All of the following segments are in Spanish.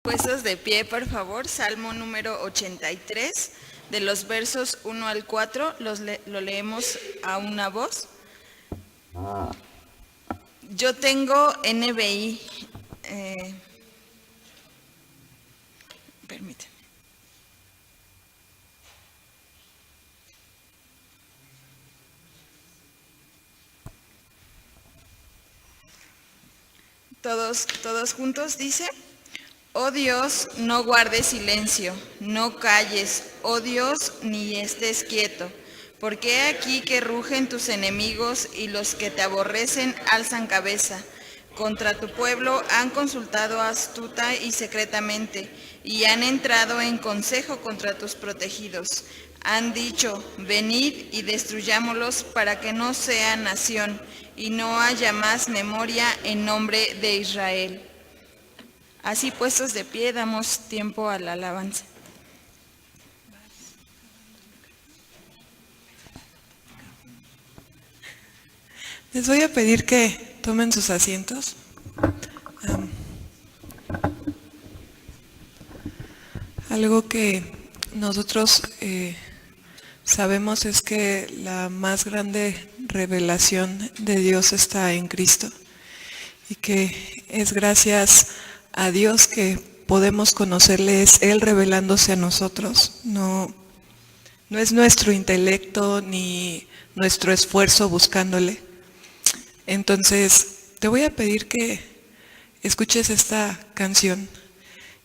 Puestos de pie, por favor. Salmo número 83, de los versos 1 al 4, lo leemos a una voz. Yo tengo NBI. Permítanme. Todos juntos dice: Oh Dios, no guardes silencio, no calles, oh Dios, ni estés quieto, porque he aquí que rugen tus enemigos y los que te aborrecen alzan cabeza. Contra tu pueblo han consultado astuta y secretamente, y han entrado en consejo contra tus protegidos. Han dicho: venid y destruyámoslos para que no sea nación, y no haya más memoria en nombre de Israel. Así puestos de pie, damos tiempo a la alabanza. Les voy a pedir que tomen sus asientos. Algo que nosotros sabemos es que la más grande revelación de Dios está en Cristo, y que es gracias a Dios que podemos conocerle, es Él revelándose a nosotros. No es nuestro intelecto ni nuestro esfuerzo buscándole. Entonces, te voy a pedir que escuches esta canción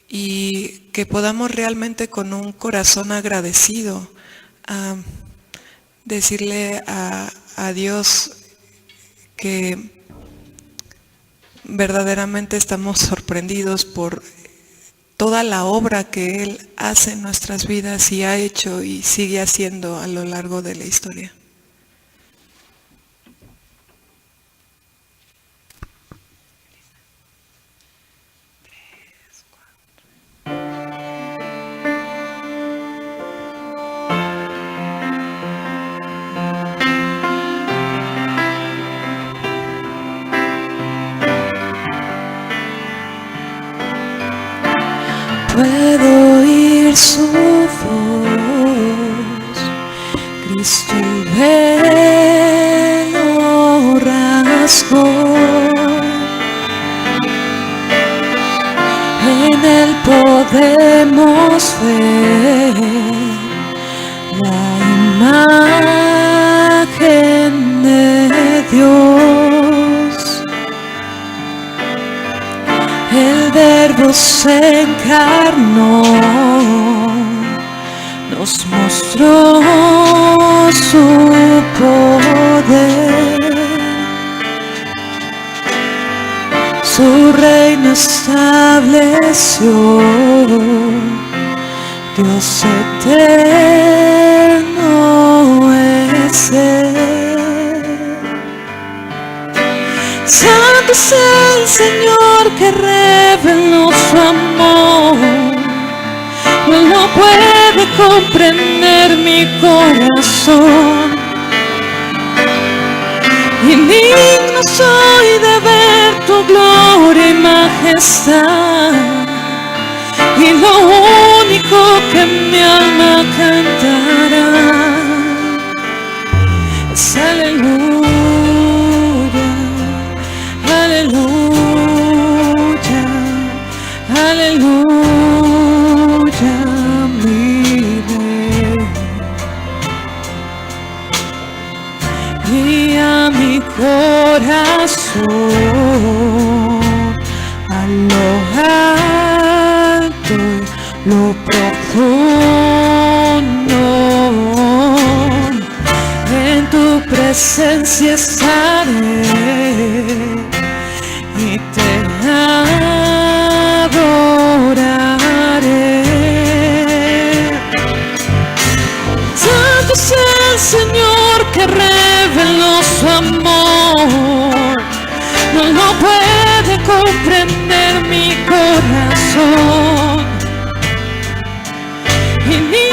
y que podamos realmente con un corazón agradecido decirle a Dios que verdaderamente estamos sorprendidos por toda la obra que Él hace en nuestras vidas y ha hecho y sigue haciendo a lo largo de la historia. Puedo oír su voz, Cristo el velo rasgó, en Él podemos ver la imagen de Dios. El Verbo se encarnó, nos mostró su poder, su reino estableció, Dios eterno es Él. Santo es el Señor que reveló su amor, no lo puede comprender mi corazón. Indigno soy de ver tu gloria y majestad, y lo único que mi alma cantará es aleluya. Aleluya, aleluya, mi Rey. Guía mi corazón a lo alto y lo profundo. En tu presencia estaré y te adoraré. Santo es el Señor que reveló su amor, no lo puede comprender mi corazón. Y mi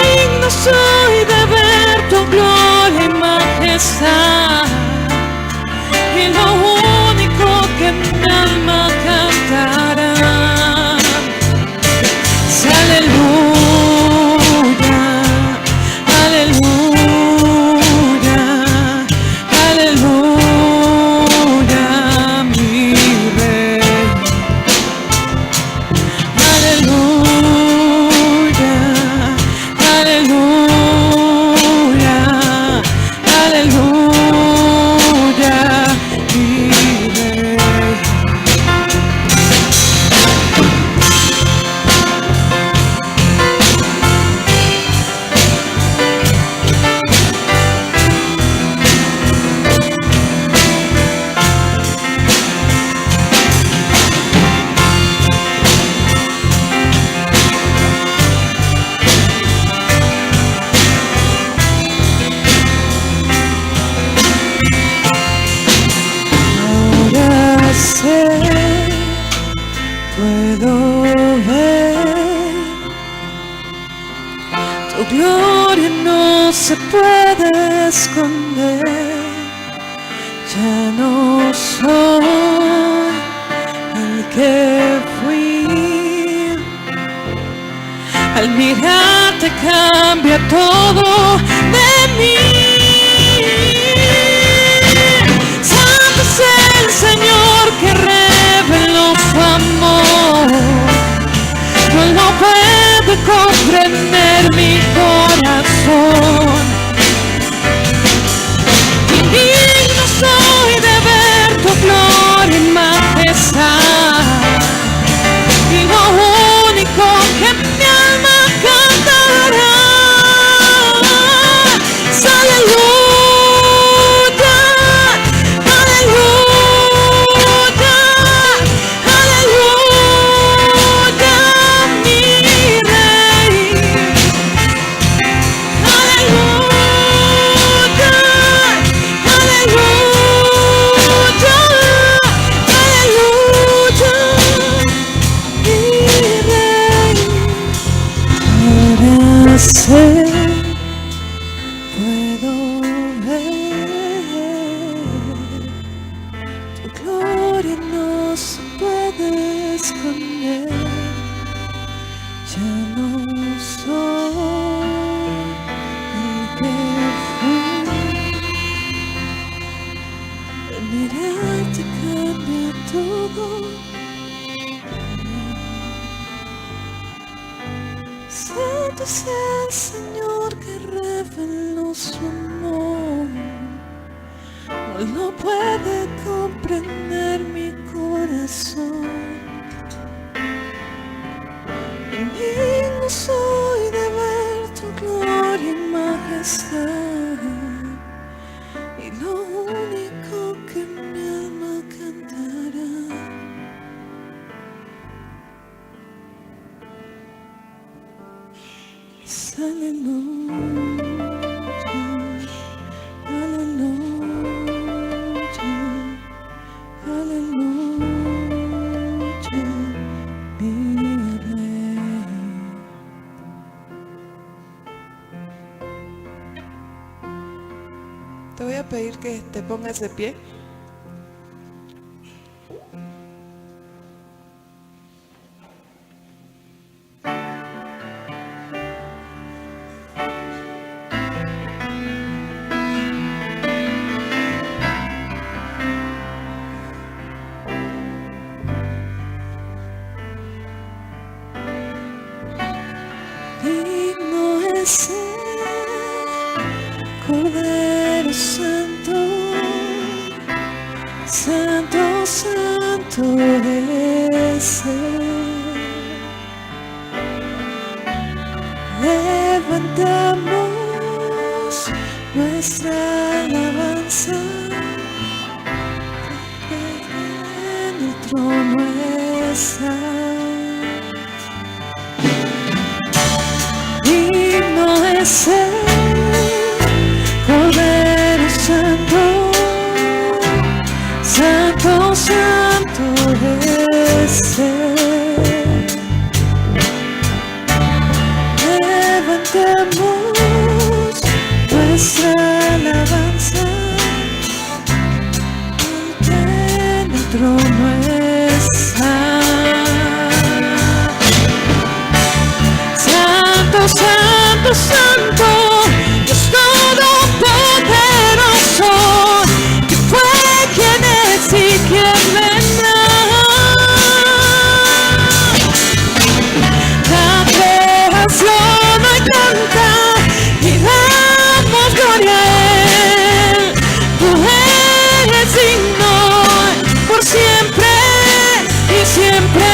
gloria no se puede esconder. Ya no soy el que fui. Al mirarte cambia todo de mí. Santo es el Señor que reveló su amor. No lo puede comprender mi corazón. Indigno soy de ver tu gloria y majestad. Y lo único que mi alma cantará es aleluya, aleluya, aleluya, mi Rey. Aleluya, aleluya, aleluya, mi Rey. Ahora sé, puedo ver, tu gloria no se puede esconder. Ya no soy el que fui. Al mirarte cambia todo. Santo es el Señor que reveló su amor. No lo puede comprender mi corazón. Indigno soy de ver tu gloria y majestad. Y lo único que mi alma cantará es aleluya, aleluya, aleluya, mi Rey. Te voy a pedir que te pongas de pie. Digno es el Cordero Santo, Santo, Santo es Él. Levantamos nuestra alabanza, en el trono está. Digno es el Cordero Santo, Santo, Santo es Él. Levantemos nuestra alabanza, en el trono está. Santo, Santo, Santo, Dios Todopoderoso, que fue, quien es y quien vendrá. La creación hoy canta y damos gloria a Él. Tú eres digno por siempre y siempre.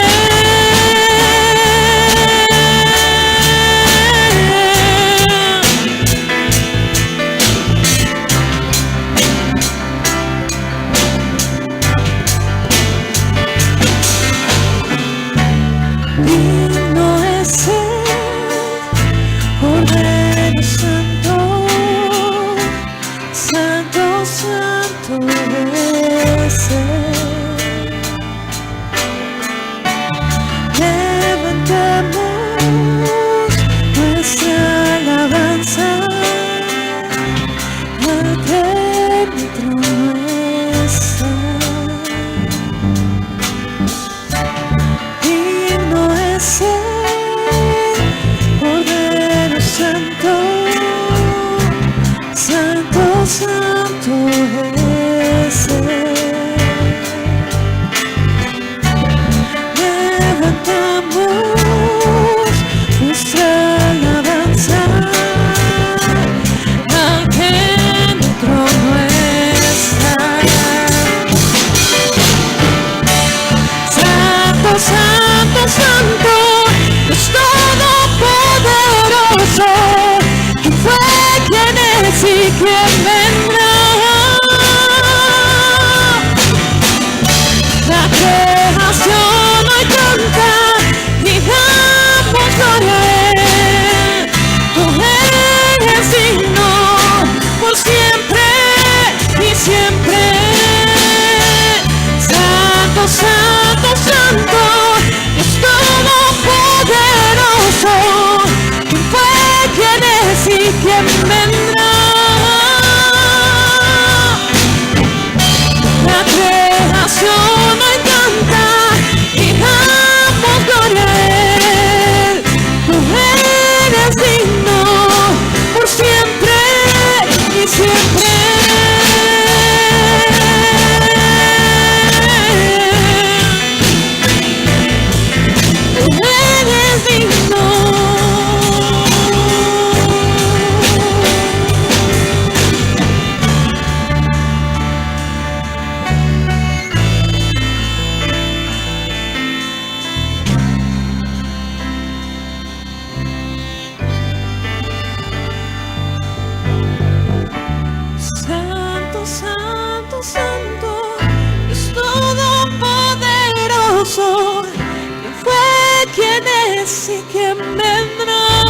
es y quién vendrá.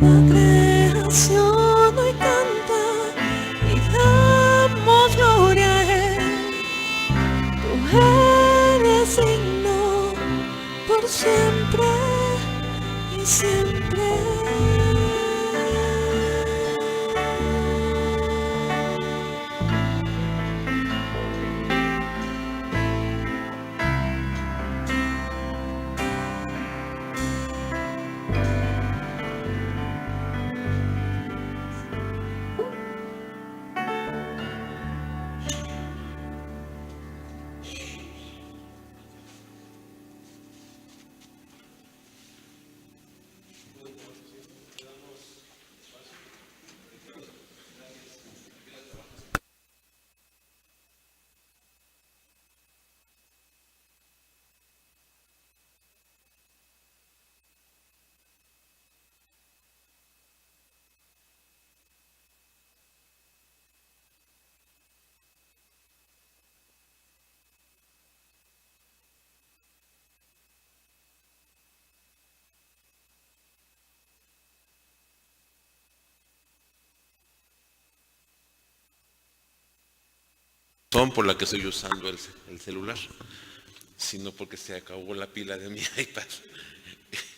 La creación hoy canta y damos gloria a Él. Tú eres digno por siempre y siempre. Por la que estoy usando el celular, sino porque se acabó la pila de mi iPad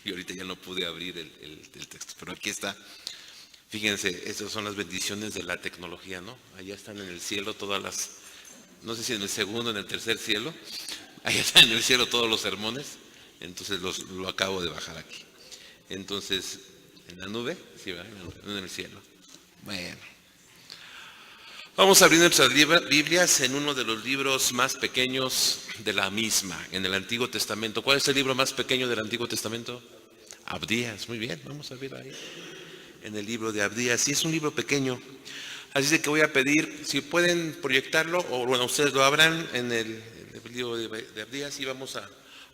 y ahorita ya no pude abrir el texto, pero aquí está. Fíjense, estas son las bendiciones de la tecnología, ¿no? Allá están en el cielo todas las, no sé si en el segundo, en el tercer cielo, allá están en el cielo todos los sermones, entonces lo acabo de bajar aquí. Entonces, en la nube, sí, ¿verdad? En el cielo. Bueno. Vamos a abrir nuestras Biblias en uno de los libros más pequeños de la misma, en el Antiguo Testamento. ¿Cuál es el libro más pequeño del Antiguo Testamento? Abdías, muy bien, vamos a ver ahí. En el libro de Abdías, y es un libro pequeño. Así es que voy a pedir, si pueden proyectarlo, o bueno, ustedes lo abran en el libro de Abdías y vamos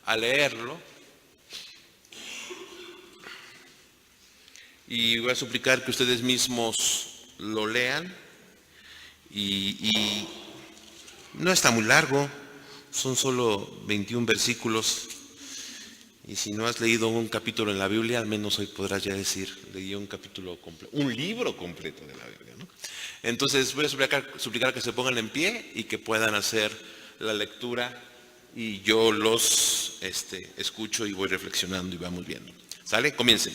a leerlo. Y voy a suplicar que ustedes mismos lo lean. Y no está muy largo, son solo 21 versículos. Y si no has leído un capítulo en la Biblia, al menos hoy podrás ya decir, leí un capítulo completo, un libro completo de la Biblia, ¿no? Entonces voy a suplicar que se pongan en pie y que puedan hacer la lectura y yo los escucho y voy reflexionando y vamos viendo. ¿Sale? Comiencen.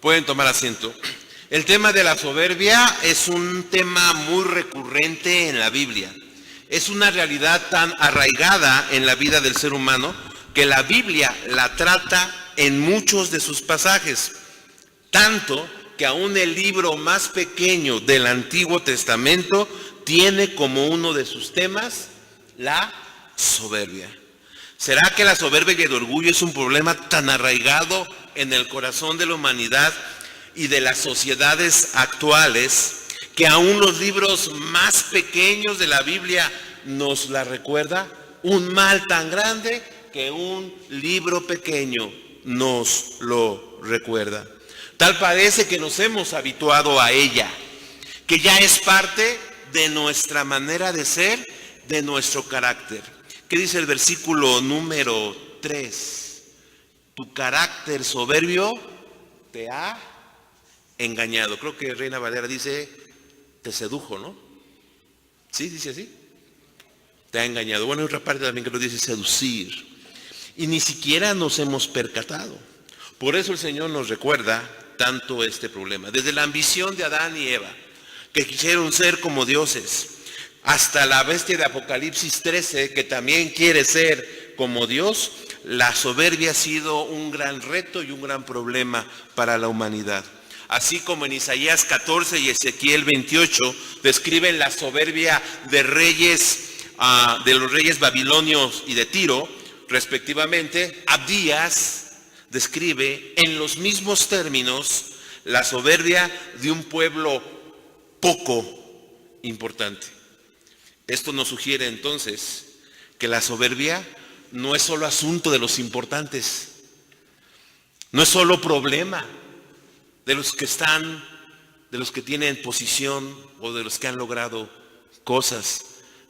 Pueden tomar asiento. El tema de la soberbia es un tema muy recurrente en la Biblia. Es una realidad tan arraigada en la vida del ser humano que la Biblia la trata en muchos de sus pasajes. Tanto que aún el libro más pequeño del Antiguo Testamento tiene como uno de sus temas la soberbia. ¿Será que la soberbia y el orgullo es un problema tan arraigado en el corazón de la humanidad y de las sociedades actuales que aún los libros más pequeños de la Biblia nos la recuerda? Un mal tan grande que un libro pequeño nos lo recuerda. Tal parece que nos hemos habituado a ella, que ya es parte de nuestra manera de ser, de nuestro carácter. ¿Qué dice el versículo número 3? Tu carácter soberbio te ha engañado. Creo que Reina Valera dice, te sedujo, ¿no? ¿Sí? ¿Dice así? Te ha engañado. Bueno, hay otra parte también que lo dice seducir. Y ni siquiera nos hemos percatado. Por eso el Señor nos recuerda tanto este problema. Desde la ambición de Adán y Eva, que quisieron ser como dioses, hasta la bestia de Apocalipsis 13, que también quiere ser como Dios, la soberbia ha sido un gran reto y un gran problema para la humanidad. Así como en Isaías 14 y Ezequiel 28 describen la soberbia de los reyes babilonios y de Tiro, respectivamente, Abdías describe en los mismos términos la soberbia de un pueblo poco importante. Esto nos sugiere entonces que la soberbia no es solo asunto de los importantes, no es solo problema de los que tienen posición o de los que han logrado cosas,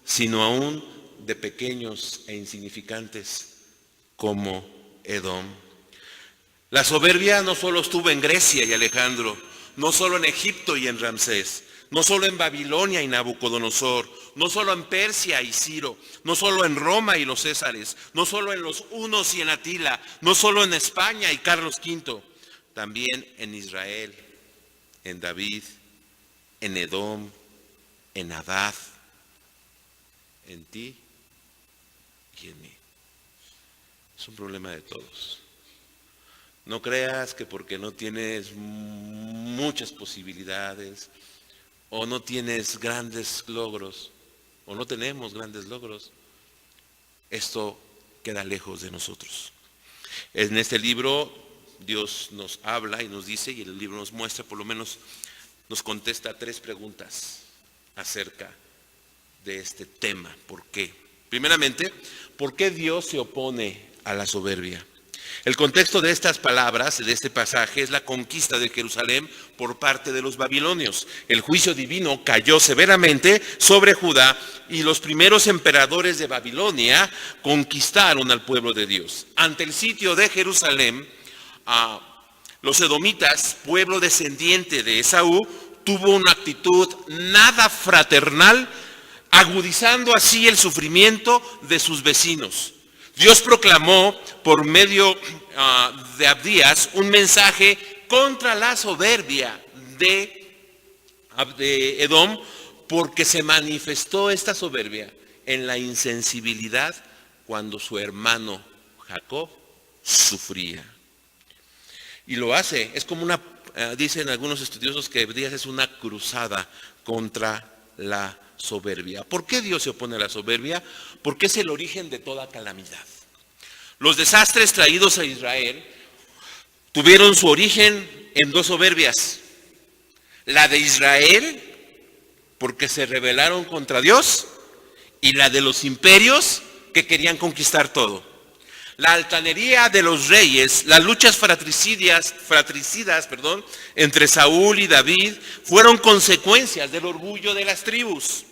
sino aún de pequeños e insignificantes como Edom. La soberbia no solo estuvo en Grecia y Alejandro, no solo en Egipto y en Ramsés, no solo en Babilonia y Nabucodonosor, no solo en Persia y Ciro, no solo en Roma y los Césares, no solo en los hunos y en Atila, no solo en España y Carlos V, también en Israel, en David, en Edom, en Hadad, en ti y en mí. Es un problema de todos. No creas que porque no tienes muchas posibilidades o no tienes grandes logros o no tenemos grandes logros, esto queda lejos de nosotros. En este libro Dios nos habla y nos dice, y el libro nos muestra, por lo menos nos contesta 3 preguntas acerca de este tema. ¿Por qué? Primeramente, ¿por qué Dios se opone a la soberbia? El contexto de estas palabras, de este pasaje, es la conquista de Jerusalén por parte de los babilonios. El juicio divino cayó severamente sobre Judá y los primeros emperadores de Babilonia conquistaron al pueblo de Dios. Ante el sitio de Jerusalén, los edomitas, pueblo descendiente de Esaú, tuvo una actitud nada fraternal, agudizando así el sufrimiento de sus vecinos. Dios proclamó por medio de Abdías un mensaje contra la soberbia de Edom, porque se manifestó esta soberbia en la insensibilidad cuando su hermano Jacob sufría. Y lo hace, es como dicen algunos estudiosos que Abdías es una cruzada contra la soberbia. ¿Por qué Dios se opone a la soberbia? Porque es el origen de toda calamidad. Los desastres traídos a Israel tuvieron su origen en 2 soberbias. La de Israel, porque se rebelaron contra Dios, y la de los imperios que querían conquistar todo. La altanería de los reyes, las luchas fratricidas, entre Saúl y David fueron consecuencias del orgullo de las tribus.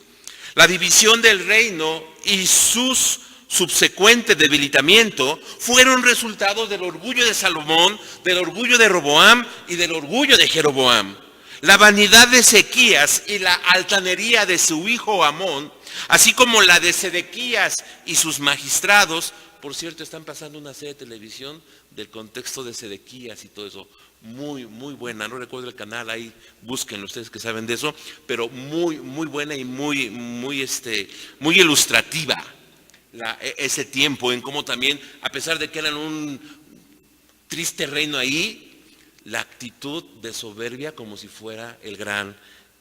La división del reino y sus subsecuente debilitamiento fueron resultados del orgullo de Salomón, del orgullo de Roboam y del orgullo de Jeroboam. La vanidad de Ezequías y la altanería de su hijo Amón, así como la de Sedequías y sus magistrados. Por cierto, están pasando una serie de televisión del contexto de Sedequías y todo eso. muy, muy buena. No recuerdo el canal, ahí búsquenlo ustedes que saben de eso, pero muy, muy buena y muy ilustrativa ese tiempo, en cómo también, a pesar de que eran un triste reino ahí, la actitud de soberbia como si fuera el gran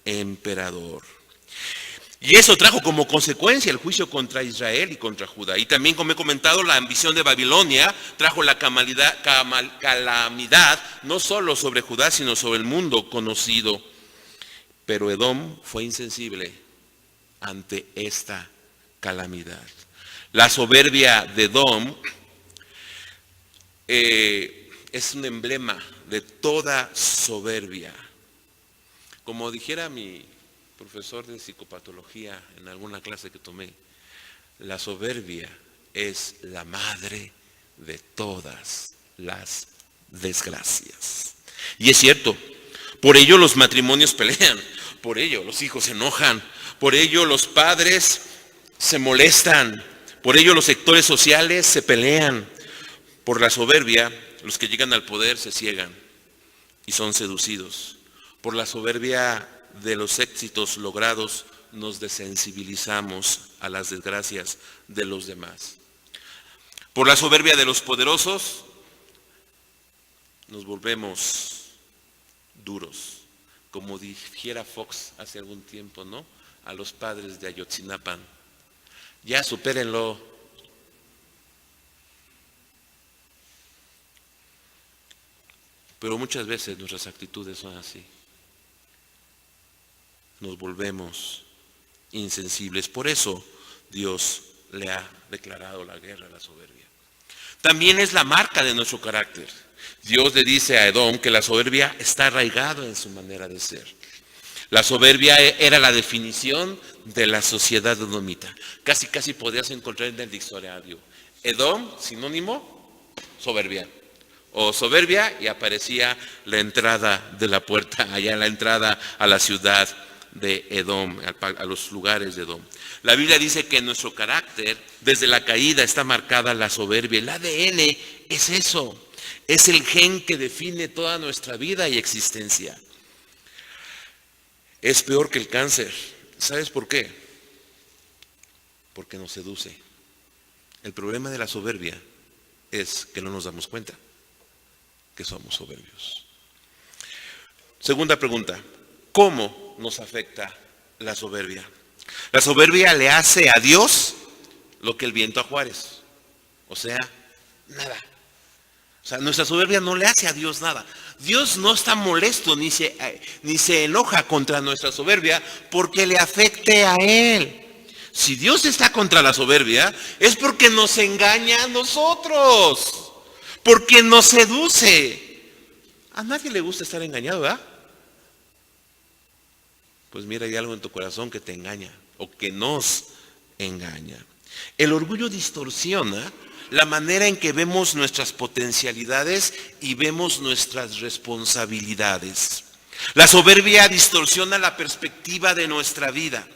emperador. Y eso trajo como consecuencia el juicio contra Israel y contra Judá. Y también, como he comentado, la ambición de Babilonia trajo la calamidad no solo sobre Judá, sino sobre el mundo conocido. Pero Edom fue insensible ante esta calamidad. La soberbia de Edom es un emblema de toda soberbia. Como dijera mi profesor de psicopatología en alguna clase que tomé, la soberbia es la madre de todas las desgracias. Y es cierto, por ello los matrimonios pelean, por ello los hijos se enojan, por ello los padres se molestan, por ello los sectores sociales se pelean. Por la soberbia, los que llegan al poder se ciegan y son seducidos. Por la soberbia de los éxitos logrados, nos desensibilizamos a las desgracias de los demás. Por la soberbia de los poderosos, nos volvemos duros. Como dijera Fox hace algún tiempo, ¿no? A los padres de Ayotzinapan. Ya supérenlo. Pero muchas veces nuestras actitudes son así. Nos volvemos insensibles. Por eso Dios le ha declarado la guerra a la soberbia. También es la marca de nuestro carácter. Dios le dice a Edom que la soberbia está arraigada en su manera de ser. La soberbia era la definición de la sociedad edomita. Casi podías encontrar en el diccionario. Edom, sinónimo, soberbia. O soberbia, y aparecía la entrada de la puerta, allá la entrada a la ciudad de Edom, a los lugares de Edom. La Biblia dice que en nuestro carácter, desde la caída, está marcada la soberbia. El ADN es eso, es el gen que define toda nuestra vida y existencia. Es peor que el cáncer. ¿Sabes por qué? Porque nos seduce. El problema de la soberbia es que no nos damos cuenta que somos soberbios. Segunda pregunta, ¿cómo nos afecta la soberbia? La soberbia le hace a Dios lo que el viento a Juárez, o sea, nada. O sea, nuestra soberbia no le hace a Dios nada. Dios no está molesto ni se enoja contra nuestra soberbia porque le afecte a Él. Si Dios está contra la soberbia es porque nos engaña a nosotros, porque nos seduce. A nadie le gusta estar engañado, ¿verdad? Pues mira, hay algo en tu corazón que te engaña o que nos engaña. El orgullo distorsiona la manera en que vemos nuestras potencialidades y vemos nuestras responsabilidades. La soberbia distorsiona la perspectiva de nuestra vida,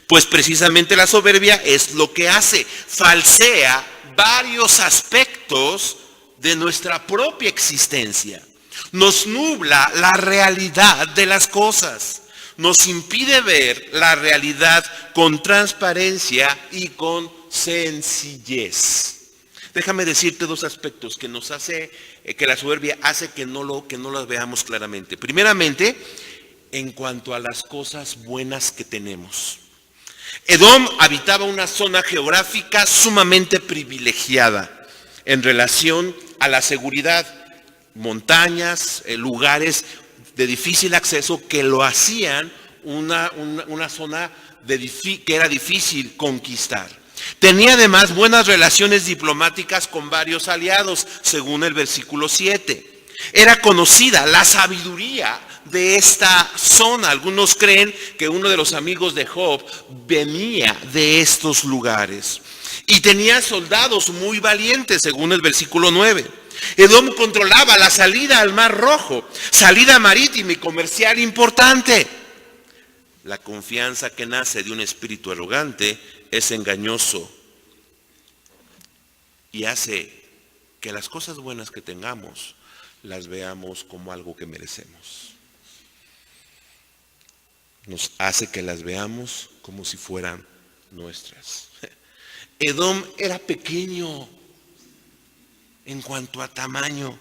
pues precisamente la soberbia es lo que hace, falsea varios aspectos de nuestra propia existencia. Nos nubla la realidad de las cosas. Nos impide ver la realidad con transparencia y con sencillez. Déjame decirte dos aspectos que nos hace, que la soberbia hace que no las veamos claramente. Primeramente, en cuanto a las cosas buenas que tenemos. Edom habitaba una zona geográfica sumamente privilegiada en relación a la seguridad. Montañas, lugares de difícil acceso que lo hacían una zona que era difícil conquistar. Tenía además buenas relaciones diplomáticas con varios aliados, según el versículo 7. Era conocida la sabiduría de esta zona. Algunos creen que uno de los amigos de Job venía de estos lugares. Y tenía soldados muy valientes, según el versículo 9. Edom controlaba la salida al Mar Rojo, salida marítima y comercial importante. La confianza que nace de un espíritu arrogante es engañoso y hace que las cosas buenas que tengamos las veamos como algo que merecemos. Nos hace que las veamos como si fueran nuestras. Edom era pequeño en cuanto a tamaño,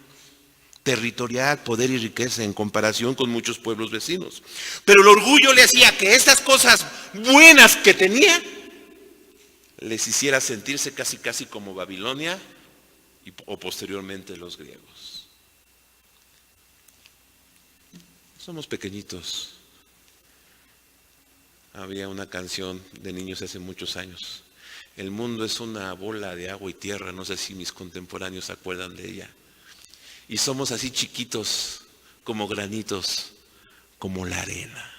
territorial, poder y riqueza en comparación con muchos pueblos vecinos. Pero el orgullo le hacía que estas cosas buenas que tenía les hiciera sentirse casi como Babilonia o posteriormente los griegos. Somos pequeñitos. Había una canción de niños hace muchos años. El mundo es una bola de agua y tierra, no sé si mis contemporáneos se acuerdan de ella. Y somos así chiquitos, como granitos, como la arena.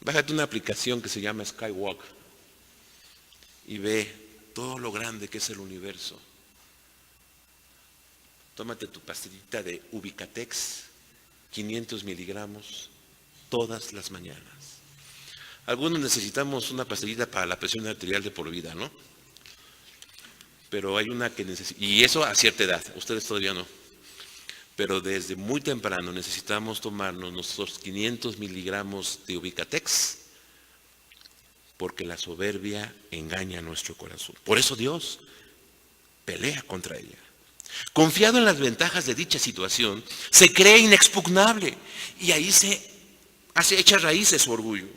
Bájate una aplicación que se llama Skywalk y ve todo lo grande que es el universo. Tómate tu pastillita de Ubicatex, 500 miligramos, todas las mañanas. Algunos necesitamos una pastillita para la presión arterial de por vida, ¿no? Pero hay una que necesita, y eso a cierta edad, ustedes todavía no. Pero desde muy temprano necesitamos tomarnos nuestros 500 miligramos de Ubicatex, porque la soberbia engaña nuestro corazón. Por eso Dios pelea contra ella. Confiado en las ventajas de dicha situación, se cree inexpugnable y ahí se echa raíces su orgullo.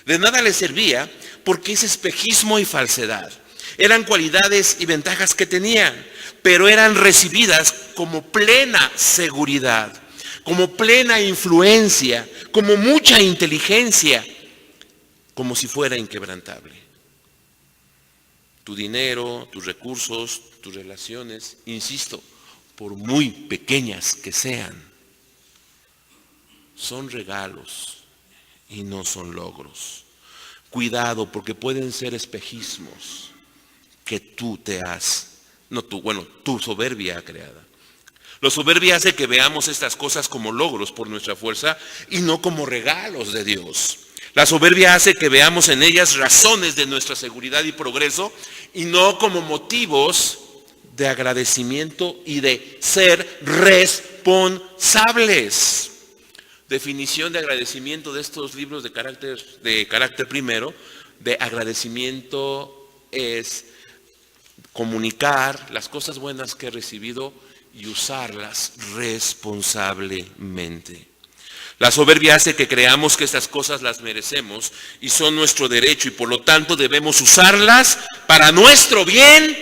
De nada le servía porque es espejismo y falsedad. Eran cualidades y ventajas que tenían, pero eran recibidas como plena seguridad, como plena influencia, como mucha inteligencia, como si fuera inquebrantable. Tu dinero, tus recursos, tus relaciones, insisto, por muy pequeñas que sean, son regalos y no son logros. Cuidado, porque pueden ser espejismos que tú te has, tu soberbia creada. La soberbia hace que veamos estas cosas como logros por nuestra fuerza y no como regalos de Dios. La soberbia hace que veamos en ellas razones de nuestra seguridad y progreso y no como motivos de agradecimiento y de ser responsables. Definición de agradecimiento de estos libros de carácter primero, de agradecimiento es comunicar las cosas buenas que he recibido y usarlas responsablemente. La soberbia hace que creamos que estas cosas las merecemos y son nuestro derecho y por lo tanto debemos usarlas para nuestro bien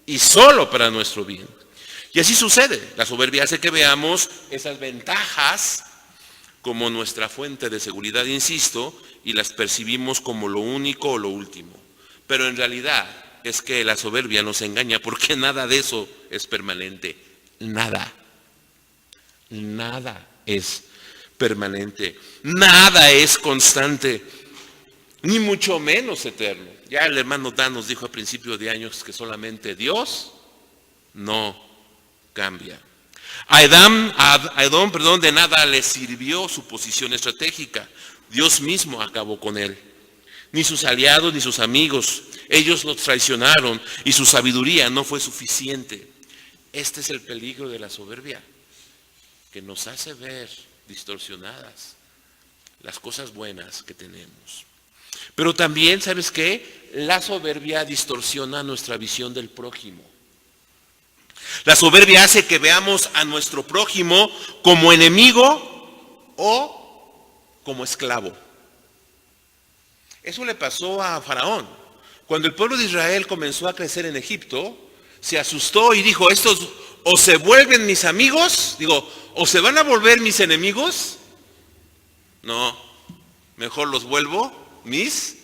y solo para nuestro bien. Y así sucede. La soberbia hace que veamos esas ventajas como nuestra fuente de seguridad, insisto, y las percibimos como lo único o lo último. Pero en realidad es que la soberbia nos engaña porque nada de eso es permanente. Nada. Nada es permanente. Nada es constante. Ni mucho menos eterno. Ya el hermano Dan nos dijo a principios de años que solamente Dios no cambia. A Edom, de nada le sirvió su posición estratégica. Dios mismo acabó con él. Ni sus aliados ni sus amigos. Ellos los traicionaron y su sabiduría no fue suficiente. Este es el peligro de la soberbia, que nos hace ver distorsionadas las cosas buenas que tenemos. Pero también, ¿sabes qué? La soberbia distorsiona nuestra visión del prójimo. La soberbia hace que veamos a nuestro prójimo como enemigo o como esclavo. Eso le pasó a Faraón. Cuando el pueblo de Israel comenzó a crecer en Egipto, se asustó y dijo, estos o se vuelven mis amigos, o se van a volver mis enemigos. No, mejor los vuelvo mis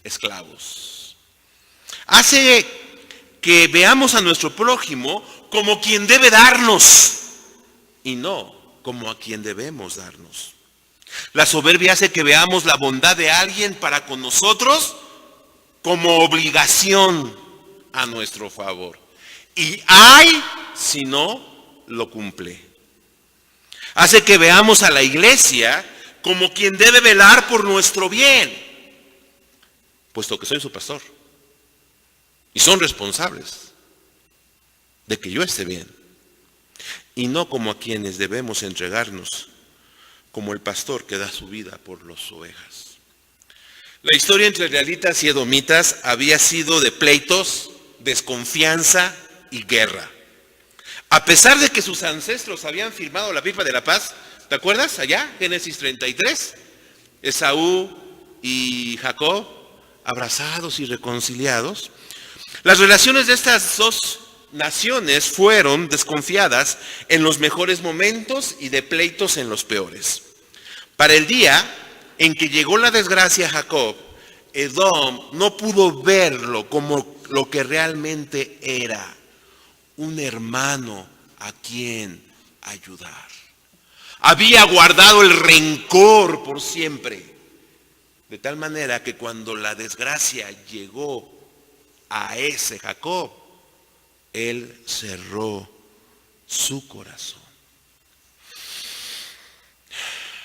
esclavos. Hace que veamos a nuestro prójimo como quien debe darnos y no como a quien debemos darnos. La soberbia hace que veamos la bondad de alguien para con nosotros como obligación a nuestro favor. Y ay si no lo cumple. Hace que veamos a la iglesia como quien debe velar por nuestro bien, puesto que soy su pastor. Y son responsables. de que yo esté bien, y no como a quienes debemos entregarnos, como el pastor que da su vida por las ovejas. La historia entre israelitas y edomitas había sido de pleitos, desconfianza y guerra. A pesar de que sus ancestros habían firmado la Pispa de la Paz, ¿te acuerdas? Allá, Génesis 33, Esaú y Jacob, abrazados y reconciliados. Las relaciones de estas dos naciones fueron desconfiadas en los mejores momentos y de pleitos en los peores. Para el día en que llegó la desgracia a Jacob, Edom no pudo verlo como lo que realmente era, un hermano a quien ayudar. Había guardado el rencor por siempre, de tal manera que cuando la desgracia llegó a ese Jacob, él cerró su corazón.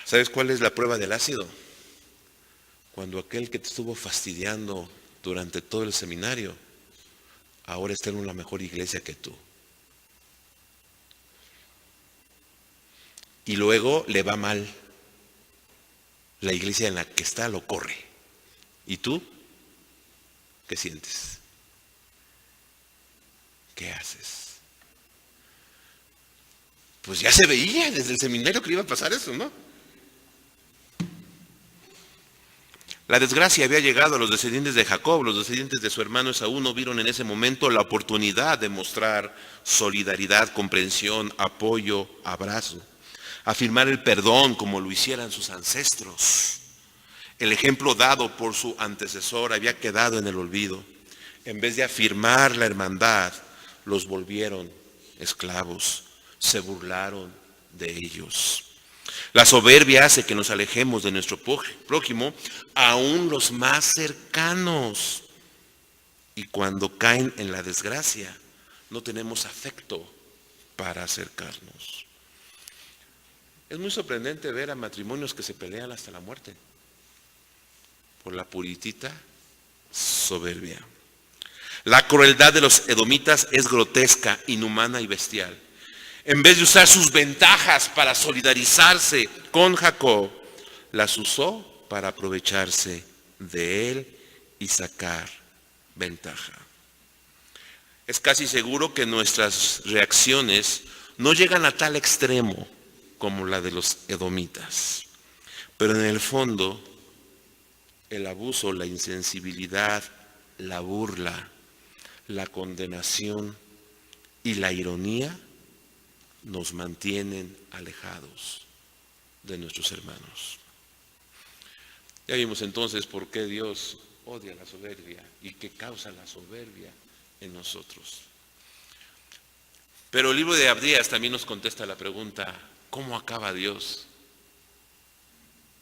¿Sabes cuál es la prueba del ácido? Cuando aquel que te estuvo fastidiando durante todo el seminario, ahora está en una mejor iglesia que tú. Y luego le va mal. La iglesia en la que está lo corre. ¿Y tú? ¿Qué sientes? ¿Qué haces? Pues ya se veía desde el seminario que iba a pasar eso, ¿no? La desgracia había llegado a los descendientes de Jacob. Los descendientes de su hermano Esaú no vieron en ese momento la oportunidad de mostrar solidaridad, comprensión, apoyo, abrazo, afirmar el perdón como lo hicieran sus ancestros. El ejemplo dado por su antecesor había quedado en el olvido. En vez de afirmar la hermandad, los volvieron esclavos, se burlaron de ellos. La soberbia hace que nos alejemos de nuestro prójimo, aún los más cercanos. Y cuando caen en la desgracia, no tenemos afecto para acercarnos. Es muy sorprendente ver a matrimonios que se pelean hasta la muerte por la puritita soberbia. La crueldad de los edomitas es grotesca, inhumana y bestial. En vez de usar sus ventajas para solidarizarse con Jacob, las usó para aprovecharse de él y sacar ventaja. Es casi seguro que nuestras reacciones no llegan a tal extremo como la de los edomitas, pero en el fondo el abuso, la insensibilidad, la burla, la condenación y la ironía nos mantienen alejados de nuestros hermanos. Ya vimos entonces por qué Dios odia la soberbia y qué causa la soberbia en nosotros. Pero el libro de Abdías también nos contesta la pregunta: ¿cómo acaba Dios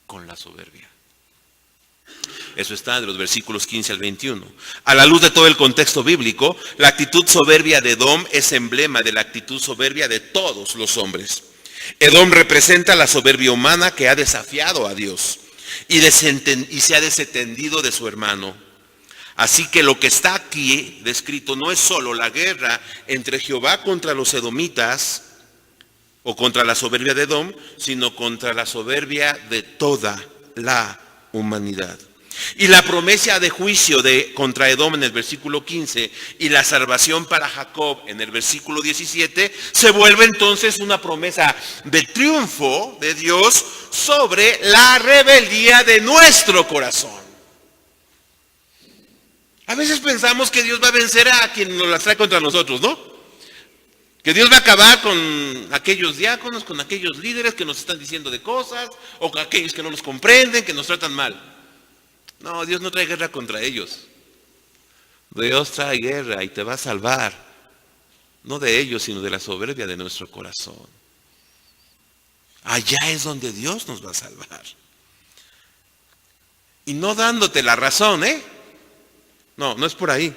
con la soberbia? Eso está de los versículos 15 al 21. A la luz de todo el contexto bíblico, la actitud soberbia de Edom es emblema de la actitud soberbia de todos los hombres. Edom representa la soberbia humana que ha desafiado a Dios y se ha desentendido de su hermano. Así que lo que está aquí descrito no es solo la guerra entre Jehová contra los edomitas o contra la soberbia de Edom, sino contra la soberbia de toda la humanidad. Y la promesa de juicio contra Edom en el versículo 15 y la salvación para Jacob en el versículo 17 se vuelve entonces una promesa de triunfo de Dios sobre la rebeldía de nuestro corazón. A veces pensamos que Dios va a vencer a quien nos las trae contra nosotros, ¿no? Que Dios va a acabar con aquellos diáconos, con aquellos líderes que nos están diciendo de cosas, o con aquellos que no nos comprenden, que nos tratan mal. No, Dios no trae guerra contra ellos. Dios trae guerra y te va a salvar, no de ellos, sino de la soberbia de nuestro corazón. Allá es donde Dios nos va a salvar. Y no dándote la razón, ¿eh? No es por ahí.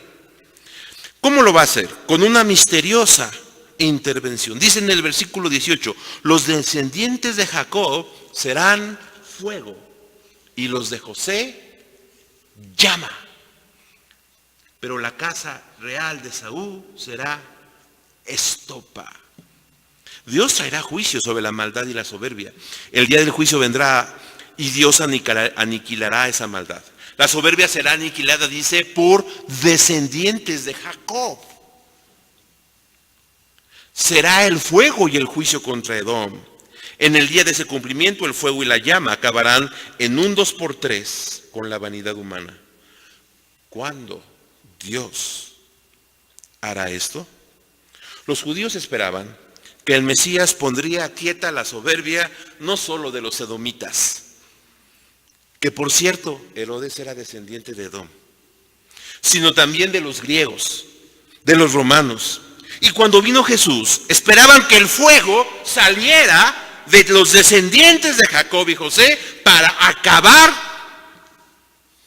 ¿Cómo lo va a hacer? Con una misteriosa intervención. Dice en el versículo 18, los descendientes de Jacob serán fuego y los de José llama. Pero la casa real de Saúl será estopa. Dios traerá juicio sobre la maldad y la soberbia. El día del juicio vendrá y Dios aniquilará esa maldad. La soberbia será aniquilada, dice, por descendientes de Jacob. Será el fuego y el juicio contra Edom. En el día de ese cumplimiento, el fuego y la llama acabarán en un 2x3 con la vanidad humana. ¿Cuándo Dios hará esto? Los judíos esperaban que el Mesías pondría quieta la soberbia no solo de los edomitas, que por cierto Herodes era descendiente de Edom, sino también de los griegos, de los romanos. Y cuando vino Jesús, esperaban que el fuego saliera de los descendientes de Jacob y José para acabar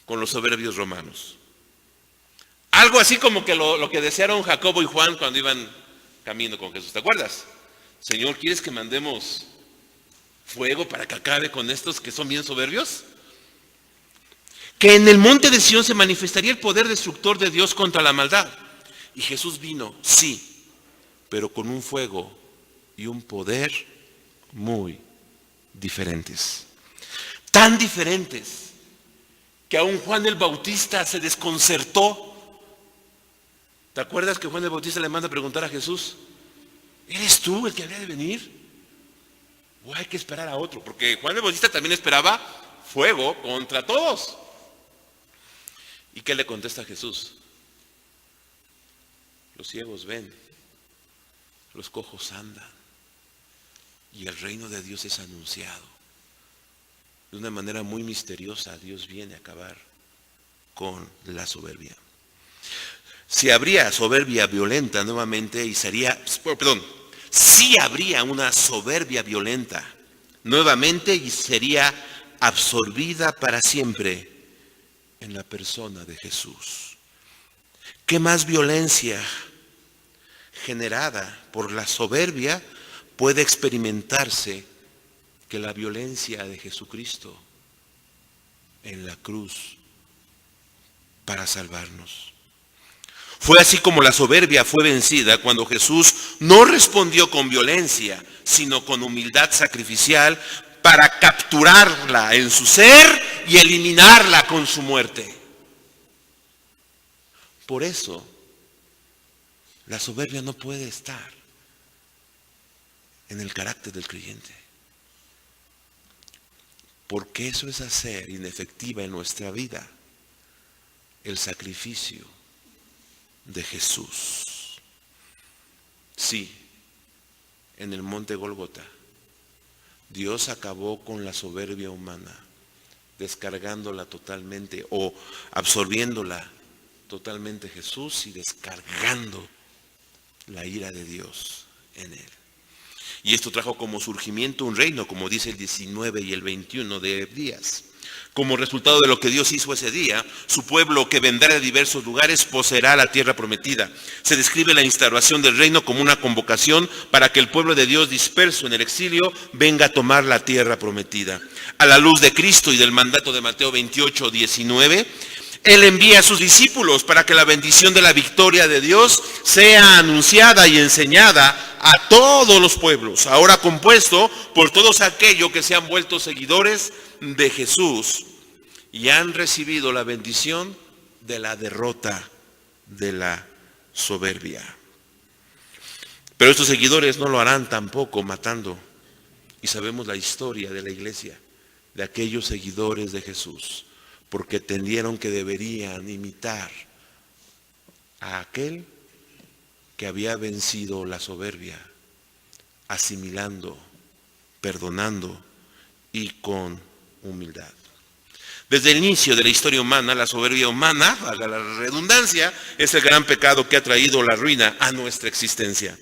con los soberbios romanos. Algo así como que lo que desearon Jacobo y Juan cuando iban camino con Jesús. ¿Te acuerdas? Señor, ¿quieres que mandemos fuego para que acabe con estos que son bien soberbios? Que en el monte de Sión se manifestaría el poder destructor de Dios contra la maldad. Y Jesús vino, sí, pero con un fuego y un poder muy diferentes. Tan diferentes que aún Juan el Bautista se desconcertó. ¿Te acuerdas que Juan el Bautista le manda a preguntar a Jesús: ¿eres tú el que había de venir? ¿O hay que esperar a otro? Porque Juan el Bautista también esperaba fuego contra todos. ¿Y qué le contesta Jesús? Los ciegos ven, los cojos andan, y el reino de Dios es anunciado. De una manera muy misteriosa, Dios viene a acabar con la soberbia. Si habría soberbia violenta nuevamente y sí habría una soberbia violenta nuevamente y sería absorbida para siempre en la persona de Jesús. ¿Qué más violencia generada por la soberbia puede experimentarse que la violencia de Jesucristo en la cruz para salvarnos? Fue así como la soberbia fue vencida cuando Jesús no respondió con violencia, sino con humildad sacrificial para capturarla en su ser y eliminarla con su muerte. Por eso, la soberbia no puede estar en el carácter del creyente. Porque eso es hacer inefectiva en nuestra vida el sacrificio de Jesús. Sí, en el monte Gólgota, Dios acabó con la soberbia humana, descargándola totalmente o absorbiéndola totalmente Jesús y descargando la ira de Dios en él. Y esto trajo como surgimiento un reino, como dice el 19 y el 21 de Días. Como resultado de lo que Dios hizo ese día, su pueblo que vendrá de diversos lugares poseerá la tierra prometida. Se describe la instauración del reino como una convocación para que el pueblo de Dios disperso en el exilio venga a tomar la tierra prometida. A la luz de Cristo y del mandato de Mateo 28, 19, Él envía a sus discípulos para que la bendición de la victoria de Dios sea anunciada y enseñada a todos los pueblos, ahora compuesto por todos aquellos que se han vuelto seguidores de Jesús y han recibido la bendición de la derrota de la soberbia. Pero estos seguidores no lo harán tampoco matando. Y sabemos la historia de la iglesia, de aquellos seguidores de Jesús, porque entendieron que deberían imitar a aquel que había vencido la soberbia, asimilando, perdonando y con humildad. Desde el inicio de la historia humana, la soberbia humana, valga la redundancia, es el gran pecado que ha traído la ruina a nuestra existencia.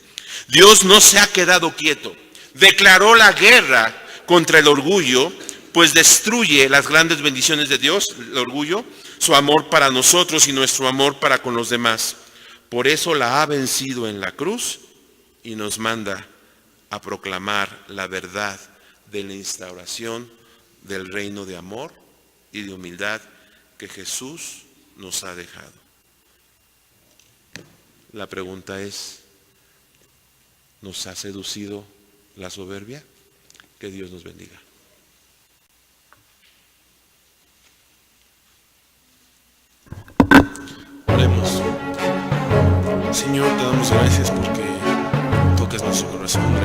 Dios no se ha quedado quieto, declaró la guerra contra el orgullo, pues destruye las grandes bendiciones de Dios, el orgullo, su amor para nosotros y nuestro amor para con los demás. Por eso la ha vencido en la cruz y nos manda a proclamar la verdad de la instauración del reino de amor y de humildad que Jesús nos ha dejado. La pregunta es, nos ha seducido la soberbia. Que Dios nos bendiga. Oremos. Señor, te damos gracias porque tocas nuestro corazón.